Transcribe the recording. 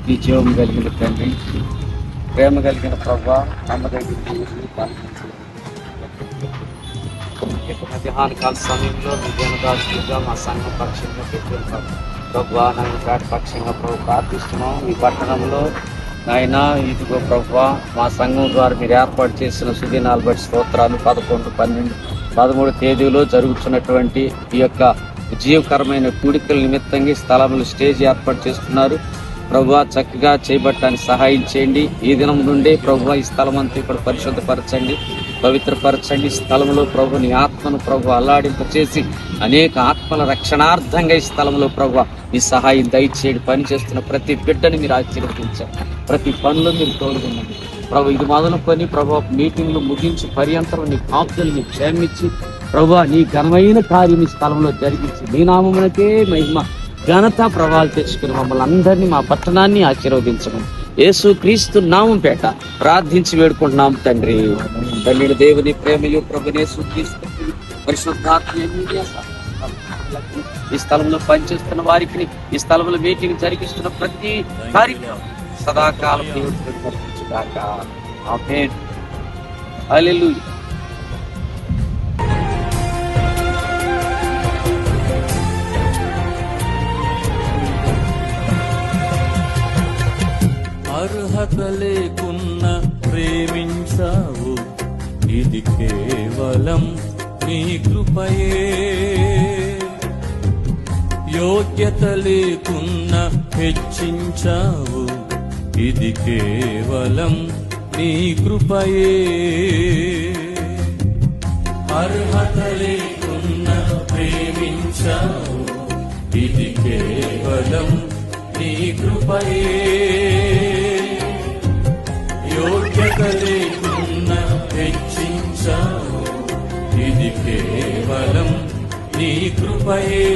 నిత్య జీవం కలిగిన తండ్రి, ప్రేమ కలిగిన ప్రభువా, నమ్మదగిన మధ్యాహ్న కాల సమయంలో మీ దేవదాసులుగా మా సంఘం పక్షంగా పెట్టుకుంటాం ప్రభువా. నన్ను పేట పక్షంగా ప్రభు ప్రార్థిస్తున్నాం. ఈ పట్టణంలో నాయన ఇదిగో ప్రభువా, మా సంఘం ద్వారా మీరు ఏర్పాటు చేసిన సుదినాలు బట్టి స్తోత్రాలు. 11, 12, 13 తేదీలో జరుగుతున్నటువంటి ఈ యొక్క జీవకరమైన కూడికల నిమిత్తంగా స్థలంలో స్టేజ్ ఏర్పాటు చేస్తున్నారు ప్రభువా. చక్కగా చేయబట్టడానికి సహాయం చేయండి. ఈ దినం నుండి ప్రభువా ఈ స్థలం అంతా ఇక్కడ పరిశుద్ధపరచండి, పవిత్రపరచండి. స్థలంలో ప్రభు నీ ఆత్మను ప్రభు అల్లాడింపచేసి అనేక ఆత్మల రక్షణార్థంగా ఈ స్థలంలో ప్రభు ఈ సహాయం దయచేయండి. పని చేస్తున్న ప్రతి బిడ్డని మీరు ఆశీర్వదించండి, ప్రతి పనులు మీరు తోడుకున్నాండి ప్రభు. ఇది మొదలుకొని ప్రభు మీటింగ్లు ముగించి పర్యంతరం నీ కాపుదలు నీ క్షేమించి ప్రభు నీ ఘనమైన కార్యం ఈ స్థలంలో జరిగించి నీ నామమునకే మహిమ ఘనత ప్రభావాలు తెచ్చుకుని మమ్మల్ని అందరినీ మా పట్టణాన్ని ఆశీర్వదించమని యేసు క్రీస్తు నామం పేట ప్రార్థించి వేడుకుంటున్నాం తండ్రి. తండ్రి దేవుని ప్రేమయు ప్రభుని యేసు క్రీస్తు పరిశుద్ధాత్మ ఈ స్థలంలో పనిచేస్తున్న వారికి, ఈ స్థలంలో మీటింగ్ జరిగిస్తున్న ప్రతి కార్యక్రమం సదాకాలం దేవుడు ఆమేన్. హల్లెలూయా. అర్హత లేకున్న ప్రేమించావు, ఇది కేవలం నీ కృపయే. యోగ్యత లేకున్న హెచ్చించావు, ఇది కేవలం నీ కృపయే. అర్హత లేకున్న ప్రేమించావు, ఇది కేవలం నీ కృపయే. యోగ్యత లేకున్న హెచ్చించావు, ఇది కేవలం నీ కృపయే.